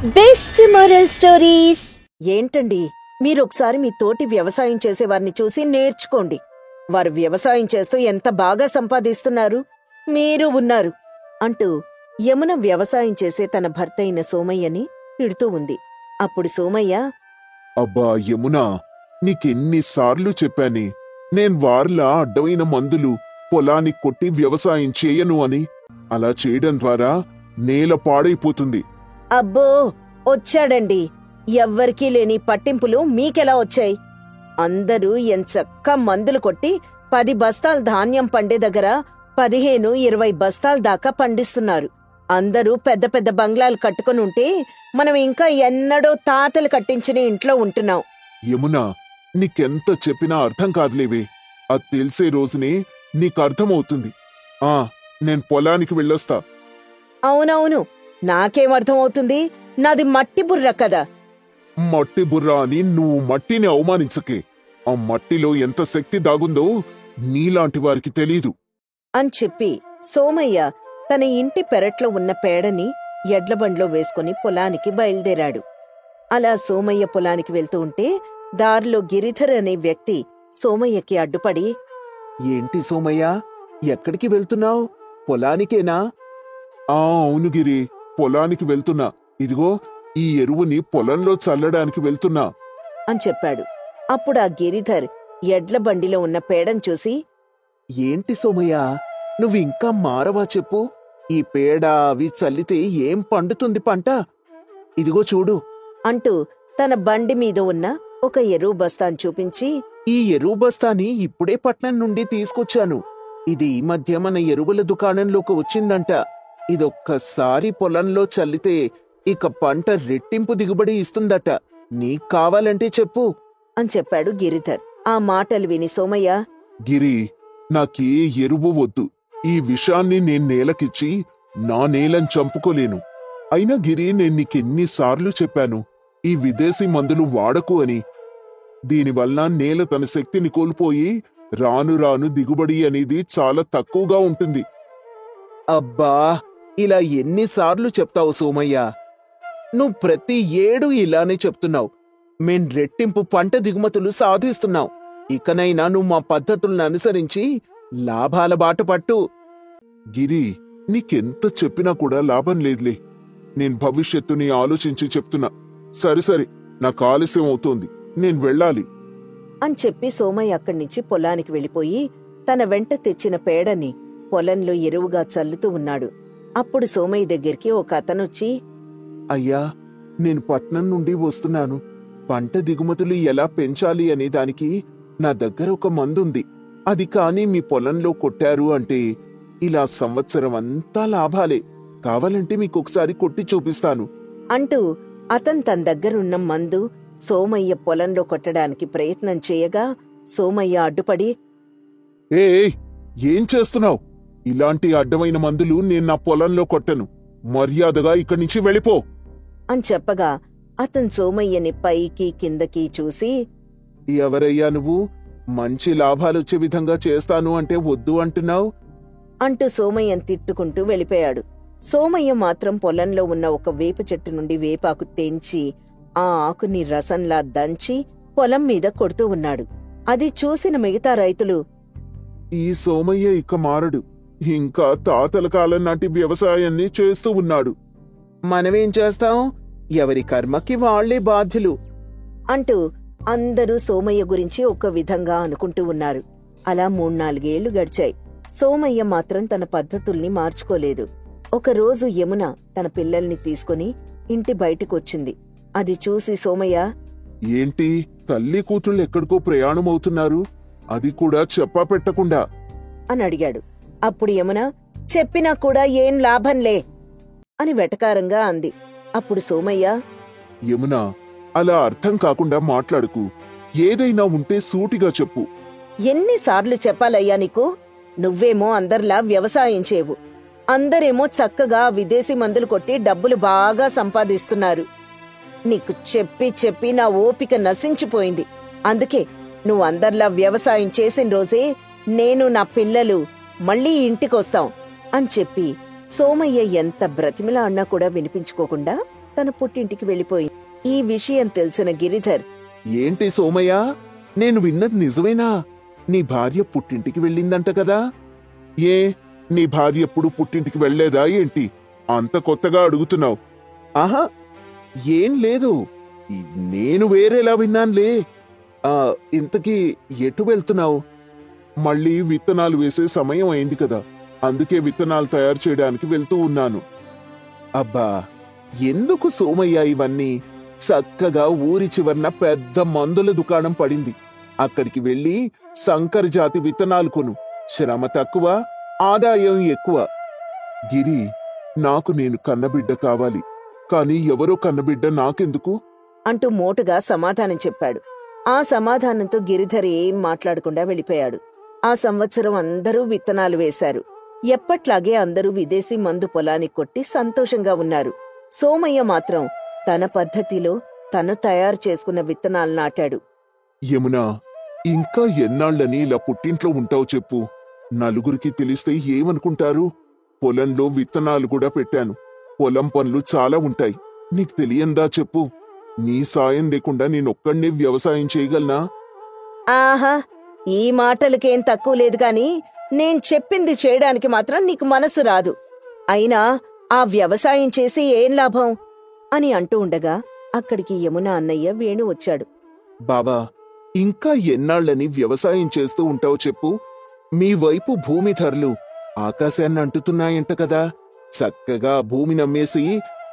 Best moral stories. ఏంటండి, మీరొకసారి మీ తోటి వ్యవసాయం చేసేవారిని చూసి నేర్చుకోండి. వారు వ్యవసాయం చేస్తూ ఎంత బాగా సంపాదిస్తున్నారు, మీరు ఉన్నారు అంటూ యమున వ్యవసాయం చేసే తన భర్త అయిన సోమయ్యని తిడుతూ ఉంది. అప్పుడు సోమయ్య, అబ్బా యమునా, నీకెన్నిసార్లు చెప్పానే నేను వార్లా అడ్డమైన మందులు పొలానికి కొట్టి వ్యవసాయం చేయను అని. అలా చేయడం ద్వారా నేల పాడైపోతుంది. అబ్బో వచ్చాడండి, ఎవ్వరికీ లేని పట్టింపులు మీకెలా వచ్చాయి? అందరూ ఎంచక్క మందులు కొట్టి 10 బస్తాల ధాన్యం పండే దగ్గర 15-20 బస్తాల దాకా పండిస్తున్నారు. అందరూ పెద్ద పెద్ద బంగ్లాలు కట్టుకునుంటే మనం ఇంకా ఎన్నడో తాతలు కట్టించిన ఇంట్లో ఉంటున్నాం. యమునా, నీకెంత చెప్పినా అర్థం కాదులేవే. అది తెలిసే రోజునే నీకర్థమవుతుంది. నేను పొలానికి వెళ్ళొస్తా. అవునవును, నాకేమర్థమవుతుంది? నాది మట్టి బుర్ర కదా. మట్టి బుర్ర అని నువ్వు మట్టిని అవమానించకే. ఆ మట్టిలో ఎంత శక్తి దాగుందో నీలాంటి వారికి తెలీదు అని చెప్పి సోమయ్య తన ఇంటి పెరట్లో ఉన్న పేడని ఎడ్లబండ్లో వేసుకుని పొలానికి బయలుదేరాడు. అలా సోమయ్య పొలానికి వెళ్తూ ఉంటే దారిలో గిరిధర్ అనే వ్యక్తి సోమయ్యకి అడ్డుపడి, ఏంటి సోమయ్య, ఎక్కడికి వెళ్తున్నావు? పొలానికేనా? అవును గిరి, పొలానికి వెళ్తున్నా. ఇదిగో ఈ ఎరువుని పొలంలో చల్లడానికి వెళ్తున్నా అని చెప్పాడు. అప్పుడు ఆ గిరిధర్ ఎడ్ల బండిలో ఉన్న పేడను చూసి, ఏంటి సోమయ్య, నువ్వింకా మారవా చెప్పు? ఈ పేడ అవి చల్లితే ఏం పండుతుంది పంట? ఇదిగో చూడు అంటూ తన బండి మీద ఉన్న ఒక ఎరువు బస్తాను చూపించి, ఈ ఎరువు బస్తాని ఇప్పుడే పట్నం నుండి తీసుకొచ్చాను. ఇది ఈ మధ్య మన ఎరువుల దుకాణంలోకి వచ్చిందంట. ఇదొక్కసారి పొలంలో చల్లితే ఇక పంట రెట్టింపు దిగుబడి ఇస్తుందట. నీకు కావాలంటే చెప్పు అని చెప్పాడు గిరిధర్. ఆ మాటలు విని సోమయ్య, గిరి, నాకే ఎరువు వద్దు. ఈ విషాన్ని నేను నేలకిచ్చి నా నేలను చంపుకోలేను. అయినా గిరి, నేను నీకెన్నిసార్లు చెప్పాను ఈ విదేశీ మందులు వాడకు అని. దీనివల్ల నేల తన శక్తిని కోల్పోయి రాను రాను దిగుబడి అనేది చాలా తక్కువగా ఉంటుంది. అబ్బా, ఇలా ఎన్నిసార్లు చెప్తావు సోమయ్య? నువ్వు ప్రతి ఏడు ఇలానే చెప్తున్నావు. మేం రెట్టింపు పంట దిగుమతులు సాధిస్తున్నావు. ఇకనైనా నువ్వు మా పద్ధతులను అనుసరించి లాభాల బాట పట్టు. గిరి, నీకెంత చెప్పినా కూడా లాభం లేదులే. నేను భవిష్యత్తుని ఆలోచించి చెప్తున్నా. సరే, నాకు ఆలస్యం అవుతోంది, నేను వెళ్ళాలి అని చెప్పి సోమయ్య అక్కడ్నుంచి పొలానికి వెళ్ళిపోయి తన వెంట తెచ్చిన పేడని పొలంలో ఎరువుగా చల్లుతూ ఉన్నాడు. అప్పుడు సోమయ్య దగ్గరికి ఒక అతనొచ్చి, అయ్యా, నేను పట్నం నుండి వస్తున్నాను. పంట దిగుమతులు ఎలా పెంచాలి అనే దానికి నా దగ్గర ఒక మందుంది. అది కాని మీ పొలంలో కొట్టారు అంటే ఇలా సంవత్సరం అంతా లాభాలే. కావాలంటే మీకొకసారి కొట్టి చూపిస్తాను అంటూ అతను తన దగ్గరున్న మందు సోమయ్య పొలంలో కొట్టడానికి ప్రయత్నం చేయగా సోమయ్య అడ్డుపడి, ఏం చేస్తున్నావు? ఇలాంటి అడ్డమైన మందులు నేను నా పొలంలో కొట్టను. మర్యాదగా ఇక్కడి నుంచి వెళ్ళిపో అని చెప్పగా అతను సోమయ్యని పైకి కిందకి చూసి, ఎవరయ్యా నువ్వు? మంచి లాభాలొచ్చే విధంగా చేస్తాను అంటే వద్దు అంటున్నావు అంటూ సోమయ్యని తిట్టుకుంటూ వెళ్ళిపోయాడు. సోమయ్య మాత్రం పొలంలో ఉన్న ఒక వేప చెట్టు నుండి వేపాకు తెంచి ఆ ఆకుని రసంలా దంచి పొలం మీద కొడుతూ ఉన్నాడు. అది చూసిన మిగతా రైతులు, ఈ సోమయ్య ఇక మారడు. ఇంకా తాతల కాలం నాటి వ్యవసాయాన్ని చేస్తూ ఉన్నాడు. మనమేం చేస్తాం? ఎవరి కర్మకి వాళ్లే బాధ్యులు అంటూ అందరూ సోమయ్య గురించి ఒక విధంగా అనుకుంటూ ఉన్నారు. అలా 3-4 ఏళ్లు గడిచాయి. సోమయ్య మాత్రం తన పద్ధతుల్ని మార్చుకోలేదు. ఒకరోజు యమున తన పిల్లల్ని తీసుకుని ఇంటి బయటికొచ్చింది. అది చూసి సోమయ్య, ఏంటి, తల్లి కూతుళ్ళు ఎక్కడికో ప్రయాణమవుతున్నారు? అది కూడా చెప్పా పెట్టకుండా అని అడిగాడు. అప్పుడు యమున, చెప్పినా కూడా ఏం లాభంలే అని వెటకారంగా అంది. అప్పుడు సోమయ్య, యమునా, అలా అర్థం కాకుండా మాట్లాడుకు. ఏదైనా ఉంటే సూటిగా చెప్పు. ఎన్నిసార్లు చెప్పాలయ్యా నీకు? నువ్వేమో అందర్లా వ్యవసాయం చేవు, అందరేమో చక్కగా విదేశీ మందులు కొట్టి డబ్బులు బాగా సంపాదిస్తున్నారు. నీకు చెప్పి చెప్పి నా ఓపిక నశించిపోయింది. అందుకే నువ్వు అందర్లా వ్యవసాయం చేసిన రోజే నేను నా పిల్లలు మళ్ళీ ఇంటికొస్తాం అని చెప్పి సోమయ్య ఎంత బ్రతిమిలా అన్నా కూడా వినిపించుకోకుండా తన పుట్టింటికి వెళ్ళిపోయింది. ఈ విషయం తెలిసిన గిరిధర్, ఏంటి సోమయ్య, నేను విన్నది నిజమేనా? నీ భార్య పుట్టింటికి వెళ్ళిందంట కదా? ఏ, నీ భార్య ఎప్పుడు పుట్టింటికి వెళ్ళలేదా ఏంటి? అంత కొత్తగా అడుగుతున్నావు. ఆహా, ఏం లేదు, నేను వేరేలా విన్నానులే. ఇంతకీ ఎటు వెళ్తున్నావు? మళ్ళీ విత్తనాలు వేసే సమయం అయింది కదా, అందుకే విత్తనాలు తయారు చేయడానికి వెళ్తూ ఉన్నాను. అబ్బా, ఎందుకు సోమయ్య ఇవన్నీ? చక్కగా ఊరి చివరన పెద్ద మందుల దుకాణం పడింది, అక్కడికి వెళ్ళి సంకర జాతి విత్తనాలు కొను. శ్రమ తక్కువ, ఆదాయం ఎక్కువ. గిరి, నాకు నేను కన్నబిడ్డ కావాలి, కాని ఎవరో కన్నబిడ్డ నాకెందుకు అంటూ మోటుగా సమాధానం చెప్పాడు. ఆ సమాధానంతో గిరిధర్ ఏం మాట్లాడకుండా వెళ్ళిపోయాడు. ఆ సంవత్సరం అందరూ విత్తనాలు వేశారు. ఎప్పట్లాగే అందరూ విదేశీ మందు పొలానికి కొట్టి సంతోషంగా ఉన్నారు. సోమయ్య మాత్రం తన పద్ధతిలో తను తయారు చేసుకున్న విత్తనాలు నాటాడు. యమునా, ఇంకా ఎన్నాళ్ళని ఇలా పుట్టింట్లో ఉంటావు చెప్పు? నలుగురికి తెలిస్తే ఏమనుకుంటారు? పొలంలో విత్తనాలు కూడా పెట్టాను. పొలం పనులు చాలా ఉంటాయి, నీకు తెలియందా చెప్పు? నీ సాయం లేకుండా నేనొక్కడినే వ్యవసాయం చేయగలనా? ఆహా, ఈ మాటలకేం తక్కువ లేదు గాని నేను చెప్పింది చేయడానికి మాత్రం నీకు మనసు రాదు. అయినా ఆ వ్యవసాయం చేసి ఏం లాభం అని అంటూ ఉండగా అక్కడికి యమున అన్నయ్య వేణు వచ్చాడు. బాబా, ఇంకా ఎన్నాళ్ళని వ్యవసాయం చేస్తూ ఉంటావు చెప్పు? మీ వైపు భూమి ధరలు ఆకాశాన్ని అంటుతున్నాయంట కదా. చక్కగా భూమిని అమ్మేసి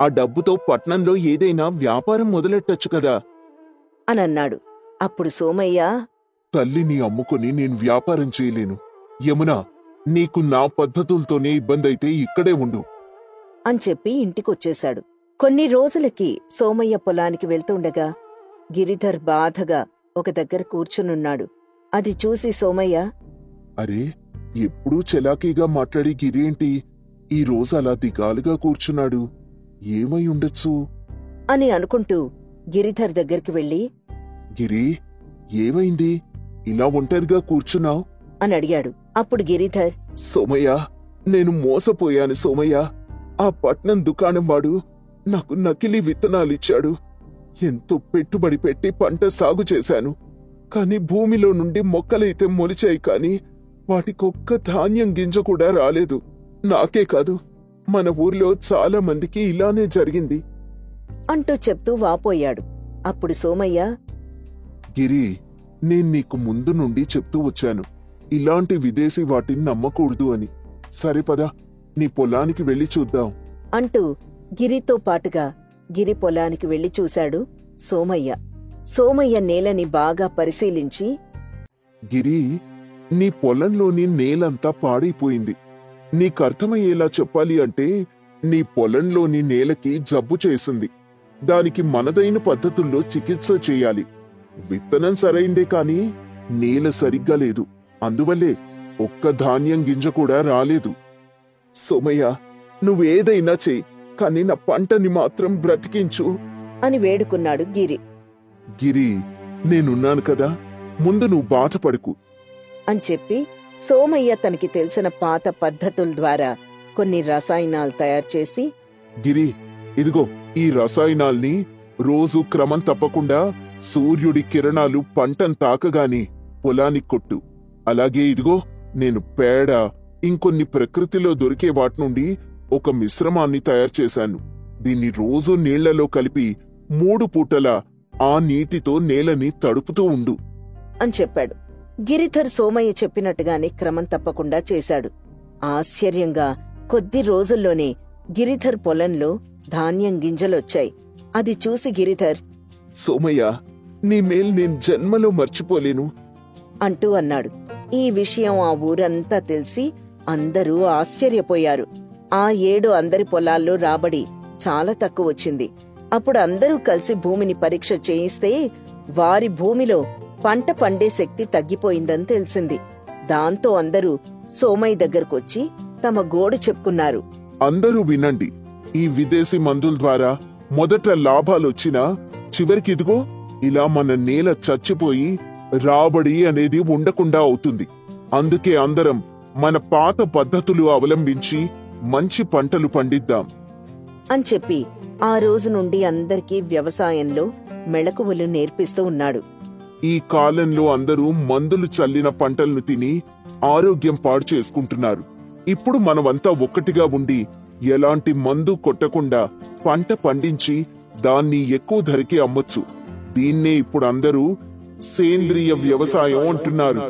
ఆ డబ్బుతో పట్నంలో ఏదైనా వ్యాపారం మొదలెట్టొచ్చు కదా అనన్నాడు. అప్పుడు సోమయ్య, తల్లిని అమ్ముకుని నేను వ్యాపారం చేయలేను. యమునా, నీకు నా పద్ధతులతోనే ఇబ్బందైతే ఇక్కడే ఉండు అని చెప్పి ఇంటికొచ్చేశాడు. కొన్ని రోజులకి సోమయ్య పొలానికి వెళ్తుండగా గిరిధర్ బాధగా ఒక దగ్గర కూర్చునున్నాడు. అది చూసి సోమయ్య, అరే, ఎప్పుడూ చలాకీగా మాట్లాడి గిరేంటి ఈ రోజు అలా దిగాలుగా కూర్చున్నాడు? ఏమై ఉండొచ్చు అని అనుకుంటూ గిరిధర్ దగ్గరికి వెళ్లి, గిరి, ఏమైంది ఇలా ఒంటరిగా కూర్చున్నావు అని అడిగాడు. అప్పుడు గిరిధర్, సోమయ్య, నేను మోసపోయాను సోమయ్య. ఆ పట్నం దుకాణం వాడు నాకు నకిలీ విత్తనాలిచ్చాడు. ఎంతో పెట్టుబడి పెట్టి పంట సాగు చేశాను, కాని భూమిలో నుండి మొక్కలైతే మొలిచాయి, కాని వాటికొక్క ధాన్యం గింజ కూడా రాలేదు. నాకే కాదు, మన ఊర్లో చాలా మందికి ఇలానే జరిగింది అంటూ చెప్తూ వాపోయాడు. అప్పుడు సోమయ్య, గిరి, నేను నీకు ముందు నుండి చెప్తూ వచ్చాను, ఇలాంటి విదేశీ వాటిని నమ్మకూడదు అని. సరే పద, నీ పొలానికి వెళ్ళి చూద్దాం అంటూ గిరితో పాటుగా గిరి పొలానికి వెళ్లి చూశాడు సోమయ్య. సోమయ్య నేలని బాగా పరిశీలించి, గిరి, నీ పొలంలోని నేలంతా పాడైపోయింది. నీకర్థమయ్యేలా చెప్పాలి అంటే, నీ పొలంలోని నేలకి జబ్బు చేసింది. దానికి మనదైన పద్ధతుల్లో చికిత్స చేయాలి. విత్తనం సరైందే కాని నేల సరిగ్గా లేదు, అందువల్లే ఒక్క ధాన్యం గింజ కూడా రాలేదు. సోమయ్య, నువ్వేదైనా చెయ్యి, కాని నా పంటని మాత్రం బ్రతికించు అని వేడుకున్నాడు గిరి. గిరి, నేనున్నాను కదా, ముందు నువ్వు బాధపడకు అని చెప్పి సోమయ్య తనకి తెలిసిన పాత పద్ధతుల ద్వారా కొన్ని రసాయనాలు తయారు చేసి, గిరి, ఇదిగో ఈ రసాయనాల్ని రోజు క్రమం తప్పకుండా సూర్యుడి కిరణాలు పంటను తాకగానే పొలానికి కొట్టు. అలాగే ఇదిగో నేను పేడ, ఇంకొన్ని ప్రకృతిలో దొరికే వాటి నుండి ఒక మిశ్రమాన్ని తయారు చేశాను. దీన్ని రోజు నీళ్లలో కలిపి 3 పూటలా ఆ నీటితో నేలని తడుపుతూ ఉండు అని చెప్పాడు. గిరిధర్ సోమయ్య చెప్పినట్టుగానే క్రమం తప్పకుండా చేశాడు. ఆశ్చర్యంగా కొద్ది రోజుల్లోనే గిరిధర్ పొలంలో ధాన్యం గింజలొచ్చాయి. అది చూసి గిరిధర్, సోమయ్య, నీ మేలు నేను జన్మలో మర్చిపోలేను అంటూ అన్నాడు. ఈ విషయం ఆ ఊరంతా తెలిసి అందరూ ఆశ్చర్యపోయారు. ఆ ఏడు అందరి పొలాల్లో రాబడి చాలా తక్కువ వచ్చింది. అప్పుడు అందరూ కలిసి భూమిని పరీక్ష చేయిస్తే వారి భూమిలో పంట పండే శక్తి తగ్గిపోయిందని తెలిసింది. దాంతో అందరూ సోమయ్య దగ్గరకొచ్చి తమ గోడు చెప్పుకున్నారు. అందరూ వినండి, ఈ విదేశీ మందుల ద్వారా మొదట లాభాలొచ్చినా చివరికి ఇదిగో ఇలా మన నేల చచ్చిపోయి రాబడి అనేది ఉండకుండా అవుతుంది. అందుకే అందరం మన పాత పద్ధతులు అవలంబించి మంచి పంటలు పండిద్దాం. అని చెప్పి ఆ రోజు నుండి అందరికీ వ్యవసాయంలో మెళకువలు నేర్పిస్తూ ఉన్నాడు. ఈ కాలంలో అందరూ మందులు చల్లిన పంటలను తిని ఆరోగ్యం పాడు చేసుకుంటున్నారు. ఇప్పుడు మనమంతా ఒక్కటిగా ఉండి ఎలాంటి మందు కొట్టకుండా పంట పండించి దాన్ని ఎక్కువ ధరకి అమ్మొచ్చు. దీన్నే ఇప్పుడు అందరూ సేంద్రియ వ్యవసాయం అంటున్నారు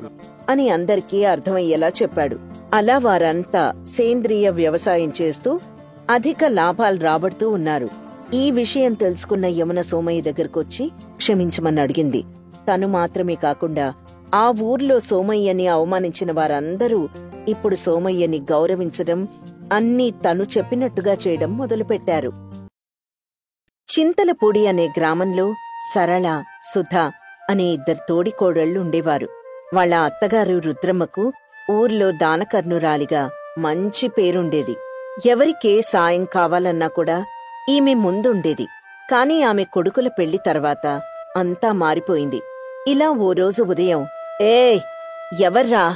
అని అందరికీ అర్థమయ్యేలా చెప్పాడు. అలా వారంతా సేంద్రియ వ్యవసాయం చేస్తూ అధిక లాభాలు రాబడుతూ ఉన్నారు. ఈ విషయం తెలుసుకున్న యమున సోమయ్య దగ్గరకొచ్చి క్షమించమని అడిగింది. తను మాత్రమే కాకుండా ఆ ఊర్లో సోమయ్యని అవమానించిన వారందరూ ఇప్పుడు సోమయ్యని గౌరవించడం, అన్నీ తను చెప్పినట్టుగా చేయడం మొదలుపెట్టారు. చింతలపూడి అనే గ్రామంలో సరళ, సుధ అనే ఇద్దరు తోడికోడళ్లు ఉండేవారు. వాళ్ళ అత్తగారు రుద్రమ్మకు ఊర్లో దానకర్ణురాలిగా మంచి పేరుండేది. ఎవరికే సాయం కావాలన్నా కూడా ఈమె ముందుండేది. కాని ఆమె కొడుకుల పెళ్లి తర్వాత అంతా మారిపోయింది. ఇలా ఓ రోజు ఉదయం, ఏయ్ ఎవర్రా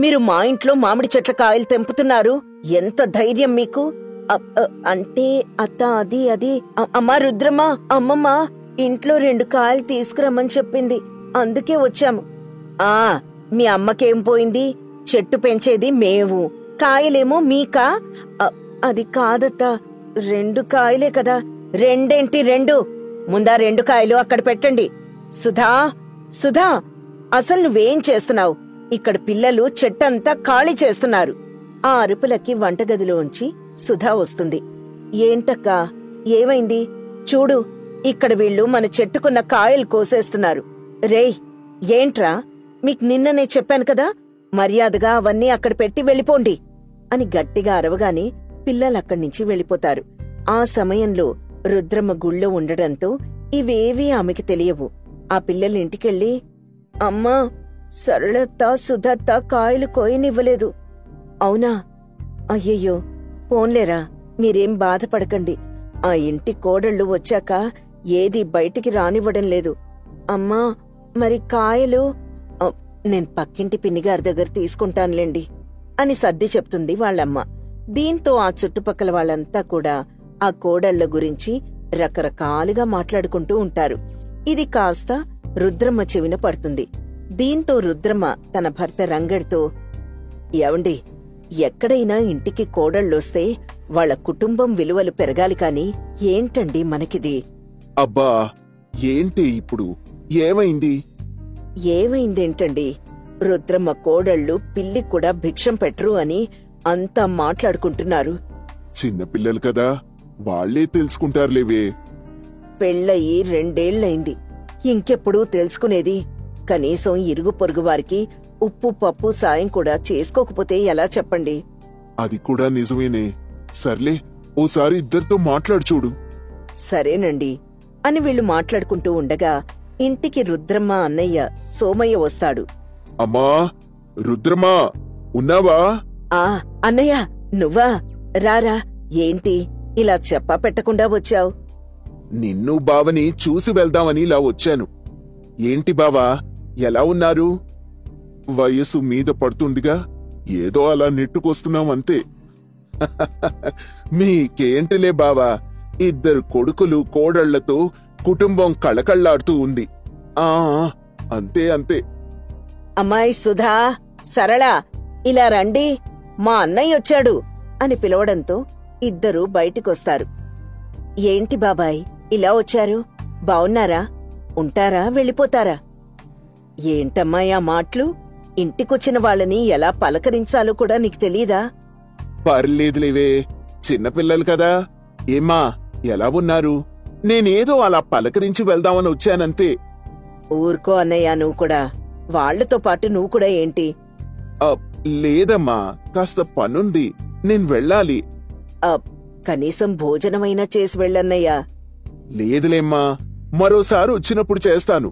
మీరు మా ఇంట్లో మామిడి చెట్ల కాయలు తెంపుతున్నారు? ఎంత ధైర్యం మీకు? అంటే అత్త అది అమ్మా రుద్రమ్మ, అమ్మమ్మ ఇంట్లో 2 కాయలు తీసుకురమ్మని చెప్పింది, అందుకే వచ్చాము. మీ అమ్మకేం పోయింది? చెట్టు పెంచేది మేము, కాయలేమో మీకా? అది కాదత్తా, 2 కాయలే కదా. 2 ముందా 2 కాయలు అక్కడ పెట్టండి. సుధా అసలు నువ్వేం చేస్తున్నావు? ఇక్కడ పిల్లలు చెట్టంతా ఖాళీ చేస్తున్నారు. ఆ అరుపులకి వంటగదిలోంచి సుధా వస్తుంది. ఏంటక్కా, ఏమైంది? చూడు, ఇక్కడ వీళ్ళు మన చెట్టుకున్న కాయలు కోసేస్తున్నారు. రేయ్ ఏంట్రా, మీకు నిన్ననే చెప్పాను కదా, మర్యాదగా అవన్నీ అక్కడ పెట్టి వెళ్ళిపోండి అని గట్టిగా అరవగానే పిల్లలక్కడ్నించి వెళ్ళిపోతారు. ఆ సమయంలో రుద్రమ్మ గుళ్ళో ఉండడంతో ఇవేవీ ఆమెకి తెలియవు. ఆ పిల్లలింటికెళ్ళి, అమ్మా సరళత్త, సుధత్త కాయలు కోయనివ్వలేదు. అవునా? అయ్యయ్యో, పోన్లేరా, మీరేం బాధపడకండి. ఆ ఇంటి కోడళ్ళు వచ్చాక ఏదీ బయటికి రానివ్వడం లేదు. అమ్మా మరి కాయలు నేను పక్కింటి పిన్నిగారి దగ్గర తీసుకుంటానులేండి అని సర్ది చెప్తుంది వాళ్ళమ్మ. దీంతో ఆ చుట్టుపక్కల వాళ్ళంతా కూడా ఆ కోడళ్ల గురించి రకరకాలుగా మాట్లాడుకుంటూ ఉంటారు. ఇది కాస్త రుద్రమ్మ చెవిన పడుతుంది. దీంతో రుద్రమ్మ తన భర్త రంగడితో, ఏవండి, ఎక్కడైనా ఇంటికి కోడళ్ళొస్తే వాళ్ల కుటుంబం విలువలు పెరగాలి కాని ఏంటండి మనకిది? అబ్బా ఏంటి ఇప్పుడు? ఏమైంది? ఏమైందేంటండి, రుద్రమ్మ కోడళ్ళు పిల్లి కూడా భిక్షం పెట్టరు అని అంతా మాట్లాడుకుంటున్నారు. చిన్నపిల్లలు కదా, వాళ్లే తెలుసుకుంటారులేవే. పెళ్ళయి 2 ఏళ్లయింది, ఇంకెప్పుడూ తెలుసుకునేది? కనీసం ఇరుగు పొరుగు వారికి ఉప్పు పప్పు సాయం కూడా చేసుకోకపోతే ఎలా చెప్పండి? అది కూడా నిజమేనే. సర్లే, ఓసారి ఇద్దరితో మాట్లాడు చూడు. సరేనండి అని వీళ్లు మాట్లాడుకుంటూ ఉండగా ఇంటికి రుద్రమ్మ అన్నయ్య సోమయ్య వస్తాడు. అమ్మా రుద్రమ్మా, ఉన్నావా? అన్నయ్య నువ్వా? రారా. ఏంటి ఇలా చెప్పా పెట్టకుండా వచ్చావు? నిన్ను బావని చూసి వెళ్దామని ఇలా వచ్చాను. ఏంటి బావా, ఎలా ఉన్నారు? వయసు మీద పడుతుందిగా, ఏదో అలా నెట్టుకొస్తున్నామంతే. మీకేంటిలే బావా, 2 కొడుకులు కోడళ్లతో కుటుంబం కళకళ్లాడుతూ ఉంది. అంతే అంతే. అమ్మాయి సుధా, సరళ ఇలా రండి, మా అన్నయ్య వచ్చాడు అని పిలవడంతో ఇద్దరూ బయటికొస్తారు. ఏంటి బాబాయ్ ఇలా వచ్చారు? బావున్నారా? ఉంటారా వెళ్ళిపోతారా? ఏంటమ్మాయి ఆ మాటలు? ఇంటికొచ్చిన వాళ్ళని ఎలా పలకరించాలో కూడా నీకు తెలీదా? పర్లేదులేవే, చిన్నపిల్లలు కదా. ఏమ్మా ఎలా ఉన్నారు? నేనేదో అలా పలకరించి వెళ్దామని వచ్చానంతే. ఊరుకో అన్నయ్య, నువ్వు కూడా వాళ్లతో పాటు నువ్వు కూడా ఏంటి? లేదమ్మా, కాస్త పనుంది, నేను వెళ్ళాలి. కనీసం భోజనమైనా చేసి వెళ్ళన్నయ్యా. లేదులేమ్మా, మరోసారి వచ్చినప్పుడు చేస్తాను.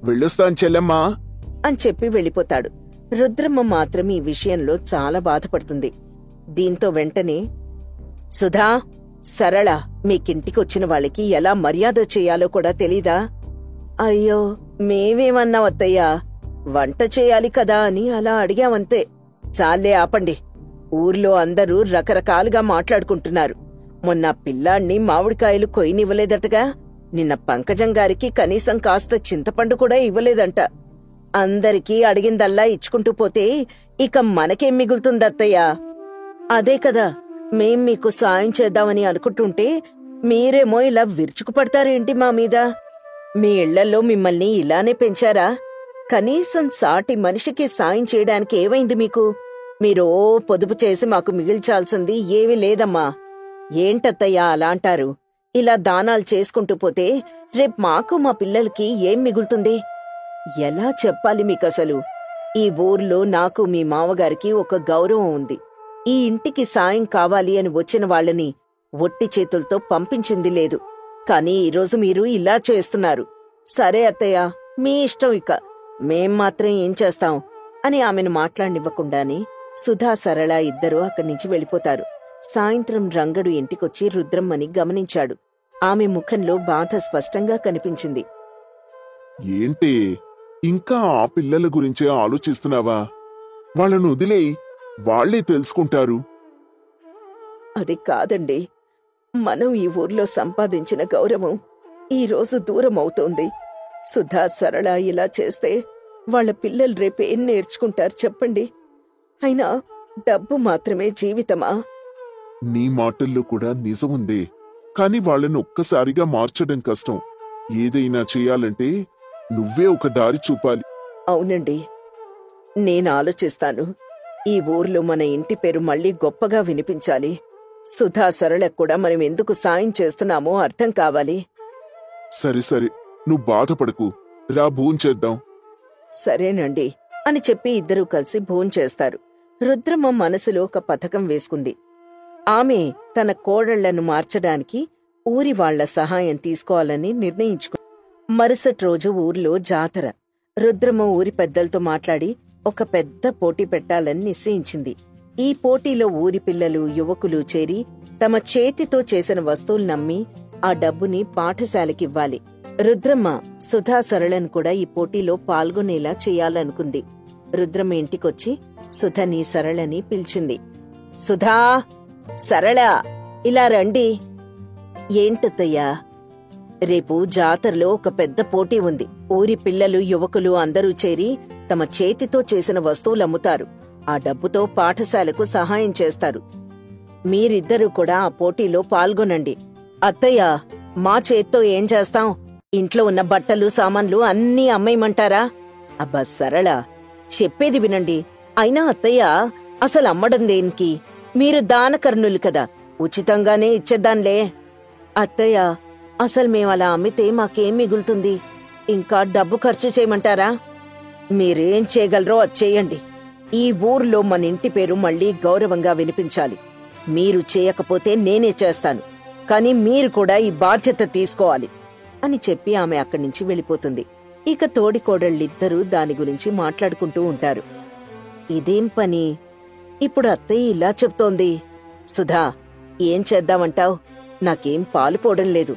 వెళ్ళొస్తాను చెల్లెమ్మా అని చెప్పి వెళ్ళిపోతాడు. రుద్రమ్మ మాత్రం ఈ విషయంలో చాలా బాధపడుతుంది. దీంతో వెంటనే, సుధా, సరళ మీకింటికొచ్చిన వాళ్ళకి ఎలా మర్యాద చెయ్యాలో కూడా తెలీదా? అయ్యో, మేమేమన్నావత్తయ్యా, వంట చేయాలి కదా అని అలా అడిగామంతే. చాలే ఆపండి, ఊర్లో అందరూ రకరకాలుగా మాట్లాడుకుంటున్నారు. మొన్న పిల్లాణ్ణి మామిడికాయలు కొయ్యనివ్వలేదటగా. నిన్న పంకజం గారికి కనీసం కాస్త చింతపండు కూడా ఇవ్వలేదంట. అందరికీ అడిగిందల్లా ఇచ్చుకుంటూ పోతే ఇక మనకేం మిగులుతుందత్తయ్యా? అదే కదా, మేం మీకు సాయం చేద్దామని అనుకుంటుంటే మీరేమో ఇలా విరుచుకుపడతారేంటి మా మీద? మీ ఇళ్లల్లో మిమ్మల్ని ఇలానే పెంచారా? కనీసం సాటి మనిషికి సాయం చేయడానికి ఏమైంది మీకు? మీరో పొదుపు చేసి మాకు మిగిల్చాల్సింది ఏమీ లేదమ్మా. ఏంటత్తయ్యా అలా అంటారు? ఇలా దానాలు చేసుకుంటూ పోతే రేపు మాకు మా పిల్లలకి ఏం మిగులుతుంది? ఎలా చెప్పాలి మీకసలు? ఈ ఊర్లో నాకు మీ మామగారికి ఒక గౌరవం ఉంది. ఈ ఇంటికి సాయం కావాలి అని వచ్చిన వాళ్ళని ఒట్టి చేతులతో పంపించింది లేదు. కానీ ఈరోజు మీరు ఇలా చేస్తున్నారు. సరే అత్తయ్య, మీ ఇష్టం, ఇక మేం మాత్రం ఏం చేస్తాం అని ఆమెను మాట్లాడనివ్వకుండానే సుధా, సరళ ఇద్దరూ అక్కడ్నించి వెళ్ళిపోతారు. సాయంత్రం రంగడు ఇంటికొచ్చి రుద్రమ్మని గమనించాడు. ఆమె ముఖంలో బాధ స్పష్టంగా కనిపించింది. ఏంటి ఇంకా ఆ పిల్లల గురించే ఆలోచిస్తున్నావా? వాళ్ళను వదిలేయ్, వాళ్లే తెలుసుకుంటారు. అది కాదండి, మనం ఈ ఊర్లో సంపాదించిన గౌరవం ఈరోజు దూరం అవుతోంది. సుధా, సరళ ఇలా చేస్తే వాళ్ళ పిల్లలు రేపేం నేర్చుకుంటారు చెప్పండి? అయినా డబ్బు మాత్రమే జీవితమా? నీ మాటల్లో కూడా నిజముందే, కాని వాళ్ళను ఒక్కసారిగా మార్చడం కష్టం. ఏదైనా చేయాలంటే నువ్వే ఒక దారి చూపాలి. అవునండి, నేను ఆలోచిస్తాను. ఈ ఊర్లో మన ఇంటి పేరు మళ్ళీ గొప్పగా వినిపించాలి. సుధా, సరళకు కూడా మనం ఎందుకు సాయం చేస్తున్నామో అర్థం కావాలి. సరే సరే, నువ్వు బాధపడకు, రా భోంచేద్దాం. సరేనండి అని చెప్పి ఇద్దరూ కలిసి భోంచేస్తారు. రుద్రమ్మ మనసులో ఒక పథకం వేసుకుంది. ఆమె తన కోడళ్లను మార్చడానికి ఊరి వాళ్ల సహాయం తీసుకోవాలని నిర్ణయించుకుంది. మరుసటి రోజు ఊర్లో జాతర. రుద్రమ్మ ఊరి పెద్దలతో మాట్లాడి ఒక పెద్ద పోటీ పెట్టాలని నిశ్చయించింది. ఈ పోటీలో ఊరి పిల్లలు, యువకులు చేరి తమ చేతితో చేసిన వస్తువులనమ్మి ఆ డబ్బుని పాఠశాలకివ్వాలి. రుద్రమ్మ సుధా, సరళను కూడా ఈ పోటీలో పాల్గొనేలా చెయ్యాలనుకుంది. రుద్రమ్మ ఇంటికొచ్చి సుధని, సరళని పిలిచింది. సుధా, సరళ, ఇలా రండి. ఏంటత్తయ్యా? రేపు జాతరలో ఒక పెద్ద పోటీ ఉంది. ఊరి పిల్లలు, యువకులు అందరూ చేరి తమ చేతితో చేసిన వస్తువులమ్ముతారు. ఆ డబ్బుతో పాఠశాలకు సహాయం చేస్తారు. మీరిద్దరూ కూడా ఆ పోటీలో పాల్గొనండి. అత్తయ్యా, మా చేత్తో ఏం చేస్తాం? ఇంట్లో ఉన్న బట్టలు, సామాన్లు అన్నీ అమ్మేయమంటారా? అబ్బా సరళ, చెప్పేది వినండి. అయినా అత్తయ్యా, అసలు అమ్మడం దేనికి? మీరు దానకర్ణులు కదా, ఉచితంగానే ఇచ్చేద్దాన్లే. అత్తయ్యా, అసలు మేమలా అమ్మితే మాకేం మిగులుతుంది? ఇంకా డబ్బు ఖర్చు చేయమంటారా? మీరేం చేయగలరో అది చేయండి. ఈ ఊర్లో మన ఇంటి పేరు మళ్ళీ గౌరవంగా వినిపించాలి. మీరు చేయకపోతే నేనే చేస్తాను. కాని మీరు కూడా ఈ బాధ్యత తీసుకోవాలి అని చెప్పి ఆమె అక్కడ్నించి వెళ్ళిపోతుంది. ఇక తోడికోడళ్ళిద్దరూ దాని గురించి మాట్లాడుకుంటూ ఉంటారు. ఇదేం పని? ఇప్పుడు అత్తయ్య ఇలా చెప్తోంది. సుధా, ఏం చేద్దామంటావ్? నాకేం పాలు పోవడం లేదు.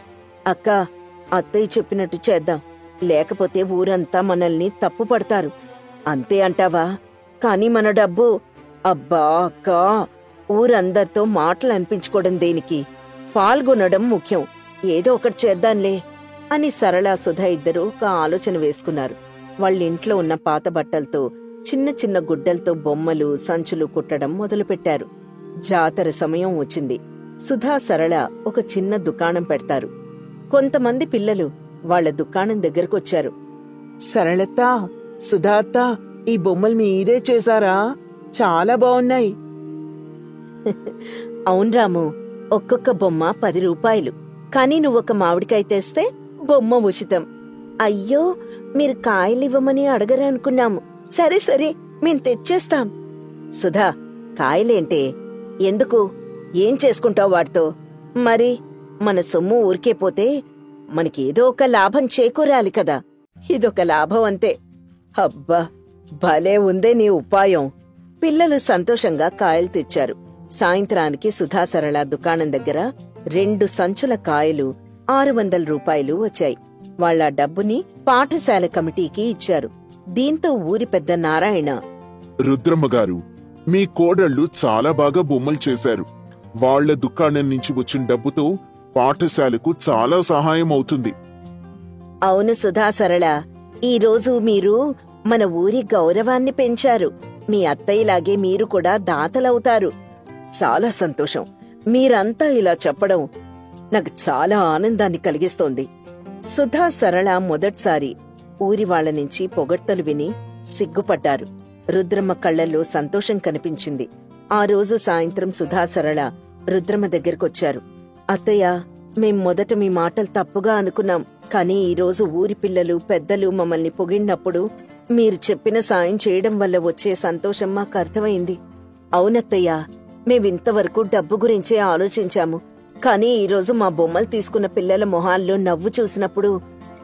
అక్క, అత్తయ్య చెప్పినట్టు చేద్దాం. లేకపోతే ఊరంతా మనల్ని తప్పు పడతారు. అంతే అంటావా? కాని మన డబ్బు. అబ్బా అక్కా, ఊరందరితో మాటలు అనిపించుకోవడం దేనికి? పాల్గొనడం ముఖ్యం. ఏదో ఒకటి చేద్దాంలే అని సరళ, సుధ ఇద్దరూ ఒక ఆలోచన వేసుకున్నారు. వాళ్ళింట్లో ఉన్న పాత బట్టలతో, చిన్న చిన్న గుడ్డలతో బొమ్మలు, సంచులు కుట్టడం మొదలుపెట్టారు. జాతర సమయం వచ్చింది. సుధా, సరళ ఒక చిన్న దుకాణం పెడతారు. కొంతమంది పిల్లలు వాళ్ల దుకాణం దగ్గరకొచ్చారు. సరళత్త, సుధాత్త, ఈ బొమ్మలు మీరే చేశారా? చాలా బాగున్నాయి. అవును రాము, ఒక్కొక్క బొమ్మ 10 రూపాయలు. కాని నువ్వొక మామిడికాయ తెస్తే బొమ్మ ఉచితం. అయ్యో, మీరు కాయలివ్వమని అడగరనుకున్నాము. సరే సరే, మేం తెచ్చేస్తాం. సుధా, కాయలేంటే? ఎందుకు? ఏం చేసుకుంటావు వాటితో? మరి మన సొమ్ము ఊరికే పోతే మనకేదో ఒక లాభం చేకూరాలి కదా. ఇదొక లాభం అంతే. అబ్బా, భలే ఉందే నీ ఉపాయం. పిల్లలు సంతోషంగా కాయలు తెచ్చారు. సాయంత్రానికి సుధా, సరళ దుకాణం దగ్గర 2 సంచుల కాయలు 600 రూపాయలు వచ్చాయి. వాళ్ళ డబ్బుని పాఠశాల కమిటీకి ఇచ్చారు. దీంతో ఊరి పెద్ద నారాయణ, రుద్రమ్మగారు, మీ కోడళ్ళు చాలా బాగా బొమ్మలు చేశారు. వాళ్ళ దుకాణం నుంచి వచ్చిన డబ్బుతో పాఠశాలకు చాలా సహాయం అవుతుంది. అవును సుధా, సరళ, ఈరోజు మీరు మన ఊరి గౌరవాన్ని పెంచారు. మీ అత్తయ్యలాగే మీరు కూడా దాతలవుతారు. చాలా సంతోషం. మీరంతా ఇలా చెప్పడం నాకు చాలా ఆనందాన్ని కలిగిస్తోంది. సుధా, సరళ మొదటిసారి ఊరి వాళ్ళ నుంచి పొగడ్తలు విని సిగ్గుపడ్డారు. రుద్రమ్మ కళ్లల్లో సంతోషం కనిపించింది. ఆ రోజు సాయంత్రం సుధా, సరళ రుద్రమ్మ దగ్గరకొచ్చారు. అత్తయ్య, మేం మొదట మీ మాటలు తప్పుగా అనుకున్నాం. కానీ ఈరోజు ఊరి పిల్లలు పెద్దలు మమ్మల్ని పొగిడినప్పుడు మీరు చెప్పిన సాయం చేయడం వల్ల వచ్చే సంతోషం మాకు అర్థమైంది. అవునత్తయ్య, మేమింతవరకు డబ్బు గురించే ఆలోచించాము. కానీ ఈరోజు మా బొమ్మలు తీసుకున్న పిల్లల మొహాల్లో నవ్వు చూసినప్పుడు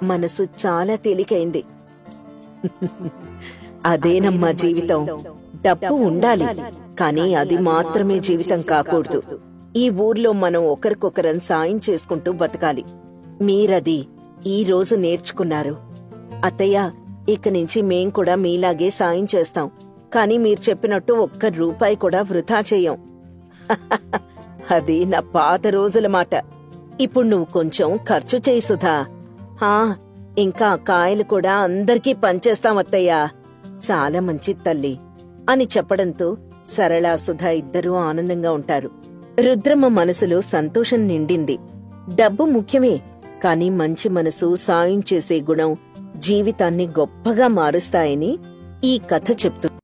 మనసు చాలా తేలికైంది. అదేనమ్మా జీవితం. డబ్బు ఉండాలి, కానీ అది మాత్రమే జీవితం కాకూడదు. ఈ ఊర్లో మనం ఒకరికొకరం సాయం చేసుకుంటూ బతకాలి. మీరది ఈ రోజు నేర్చుకున్నారు. అత్తయ్య, ఇక నుంచి మేం కూడా మీలాగే సాయం చేస్తాం. కానీ మీరు చెప్పినట్టు ఒక్క రూపాయి కూడా వృధా చెయ్యం. అది నా పాత రోజుల మాట. ఇప్పుడు నువ్వు కొంచెం ఖర్చు చేయి సుధా. ఇంకా కాయలు కూడా అందరికీ పంచేస్తాం అత్తయ్యా. చాలా మంచి తల్లి అని చెప్పడంతో సరళ, సుధా ఇద్దరూ ఆనందంగా ఉంటారు. రుద్రమ్మ మనసులో సంతోషం నిండింది. డబ్బు ముఖ్యమే, కానీ మంచి మనసు, సాయం చేసే గుణం జీవితాన్ని గొప్పగా మారుస్తాయని ఈ కథ చెప్తుంది.